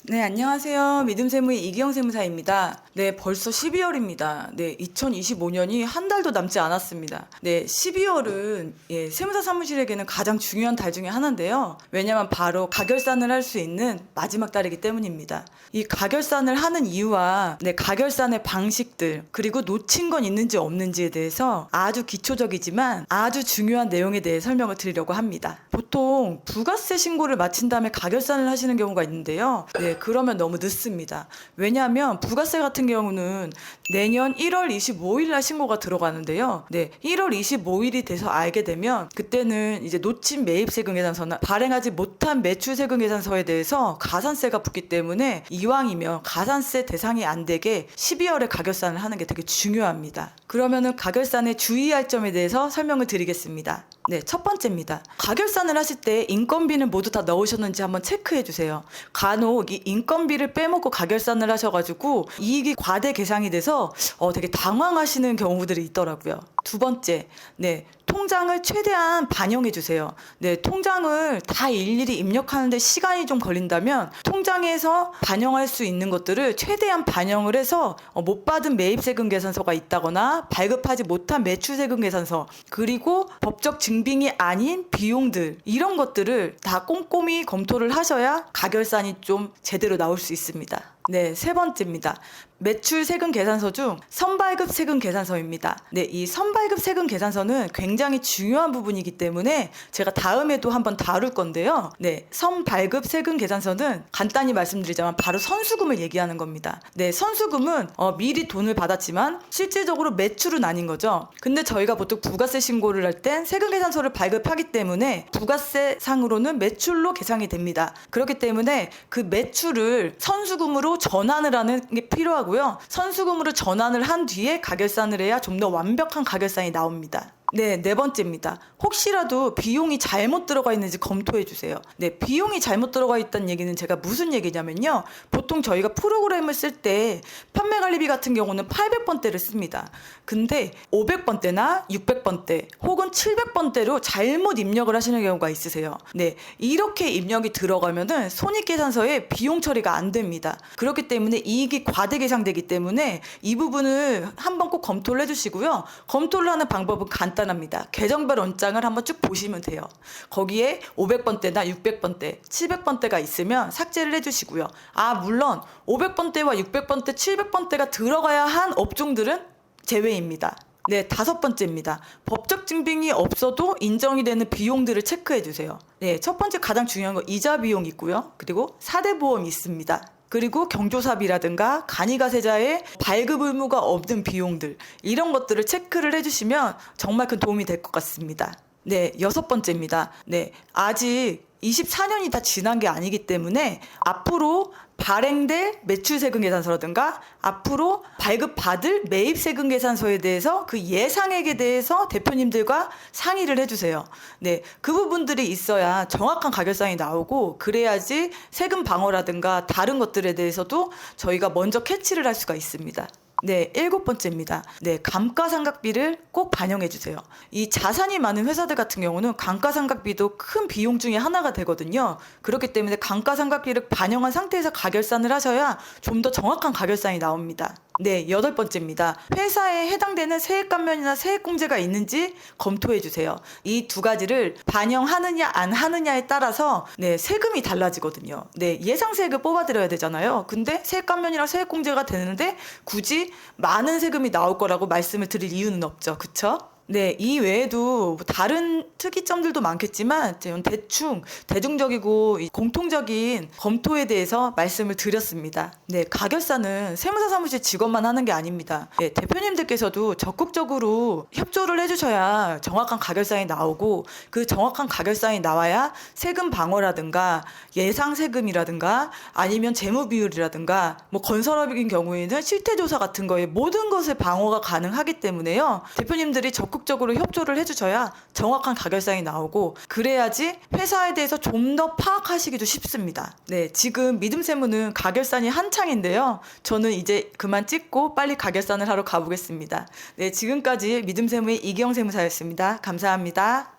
네, 안녕하세요. 믿음세무의 이기영 세무사입니다. 네, 벌써 12월입니다. 네, 2025년이 한 달도 남지 않았습니다. 네, 12월은 세무사 사무실에게는 가장 중요한 달 중에 하나인데요. 왜냐하면 바로 가결산을 할 수 있는 마지막 달이기 때문입니다. 이 가결산을 하는 이유와 가결산의 방식들, 그리고 놓친 건 있는지 없는지에 대해서 아주 기초적이지만 아주 중요한 내용에 대해 설명을 드리려고 합니다. 보통 부가세 신고를 마친 다음에 가결산을 하시는 경우가 있는데요. 네, 그러면 너무 늦습니다. 왜냐하면 부가세 같은 경우는 내년 1월 25일 날 신고가 들어가는데요. 네, 1월 25일이 돼서 알게 되면 그때는 이제 놓친 매입세금 계산서나 발행하지 못한 매출세금 계산서에 대해서 가산세가 붙기 때문에 이왕이면 가산세 대상이 안 되게 12월에 가결산을 하는 게 되게 중요합니다. 그러면은 가결산에 주의할 점에 대해서 설명을 드리겠습니다. 네, 첫 번째입니다. 가결산을 하실 때 인건비는 모두 다 넣으셨는지 한번 체크해 주세요. 간혹 이 인건비를 빼먹고 가결산을 하셔가지고 이익이 과대 계상이 돼서 되게 당황하시는 경우들이 있더라고요. 두 번째, 통장을 최대한 반영해 주세요. 통장을 다 일일이 입력하는데 시간이 좀 걸린다면 통장에서 반영할 수 있는 것들을 최대한 반영을 해서 못 받은 매입세금 계산서가 있다거나 발급하지 못한 매출세금 계산서, 그리고 법적 증빙이 아닌 비용들, 이런 것들을 다 꼼꼼히 검토를 하셔야 가결산이 좀 제대로 나올 수 있습니다. 네, 세 번째입니다. 매출 세금 계산서 중 선발급 세금 계산서입니다. 네, 이 선발급 세금 계산서는 굉장히 중요한 부분이기 때문에 제가 다음에도 한번 다룰 건데요. 네, 선발급 세금 계산서는 간단히 말씀드리자면 바로 선수금을 얘기하는 겁니다. 네, 선수금은 미리 돈을 받았지만 실질적으로 매출은 아닌 거죠. 근데 저희가 보통 부가세 신고를 할 땐 세금 계산서를 발급하기 때문에 부가세 상으로는 매출로 계산이 됩니다. 그렇기 때문에 그 매출을 선수금으로 전환을 하는 게 필요하고요. 선수금으로 전환을 한 뒤에 가결산을 해야 좀 더 완벽한 가결산이 나옵니다. 네, 네 번째입니다. 혹시라도 비용이 잘못 들어가 있는지 검토해 주세요. 네, 비용이 잘못 들어가 있다는 얘기는 제가 무슨 얘기냐면요. 보통 저희가 프로그램을 쓸 때 판매관리비 같은 경우는 800번대를 씁니다. 근데 500번대나 600번대 혹은 700번대로 잘못 입력을 하시는 경우가 있으세요. 네, 이렇게 입력이 들어가면은 손익계산서에 비용 처리가 안 됩니다. 그렇기 때문에 이익이 과대 계상되기 때문에 이 부분을 한번 꼭 검토를 해주시고요. 검토를 하는 방법은 간단합니다. 계정별 원장을 한번 쭉 보시면 돼요. 거기에 500번대나 600번대, 700번대가 있으면 삭제를 해주시고요. 물론 500번대와 600번대, 700번대가 들어가야 한 업종들은 제외입니다. 네, 다섯 번째입니다. 법적 증빙이 없어도 인정이 되는 비용들을 체크해 주세요. 네, 첫 번째 가장 중요한 거 이자 비용 있고요. 그리고 사대보험이 있습니다. 그리고 경조사비라든가 간이가세자의 발급 의무가 없는 비용들, 이런 것들을 체크를 해주시면 정말 큰 도움이 될 것 같습니다. 네, 여섯 번째입니다. 네, 아직 24년이 다 지난 게 아니기 때문에 앞으로 발행될 매출세금 계산서라든가 앞으로 발급받을 매입세금 계산서에 대해서 그 예상액에 대해서 대표님들과 상의를 해주세요. 네, 그 부분들이 있어야 정확한 가결상이 나오고 그래야지 세금 방어라든가 다른 것들에 대해서도 저희가 먼저 캐치를 할 수가 있습니다. 네, 일곱 번째입니다. 네, 감가상각비를 꼭 반영해 주세요. 이 자산이 많은 회사들 같은 경우는 감가상각비도 큰 비용 중에 하나가 되거든요. 그렇기 때문에 감가상각비를 반영한 상태에서 가결산을 하셔야 좀 더 정확한 가결산이 나옵니다. 네, 여덟 번째입니다. 회사에 해당되는 세액감면이나 세액공제가 있는지 검토해 주세요. 이 두 가지를 반영하느냐 안 하느냐에 따라서 세금이 달라지거든요. 네, 예상세액을 뽑아드려야 되잖아요. 근데 세액감면이랑 세액공제가 되는데 굳이 많은 세금이 나올 거라고 말씀을 드릴 이유는 없죠. 그쵸? 네, 이 외에도 다른 특이점들도 많겠지만 대중적이고 공통적인 검토에 대해서 말씀을 드렸습니다. 네, 가결산은 세무사 사무실 직원만 하는 게 아닙니다. 네, 대표님들께서도 적극적으로 협조를 해주셔야 정확한 가결산이 나오고 그 정확한 가결산이 나와야 세금 방어라든가 예상 세금이라든가 아니면 재무 비율이라든가 건설업인 경우에는 실태조사 같은 거에 모든 것을 방어가 가능하기 때문에요. 대표님들이 적극적으로 협조를 해주셔야 정확한 가결상이 나오고 그래야지 회사에 대해서 좀 더 파악하시기도 쉽습니다. 네, 지금 믿음세무는 가결산이 한창인데요. 저는 이제 그만 찍고 빨리 가결산을 하러 가보겠습니다. 네, 지금까지 믿음세무의 이기영 세무사였습니다. 감사합니다.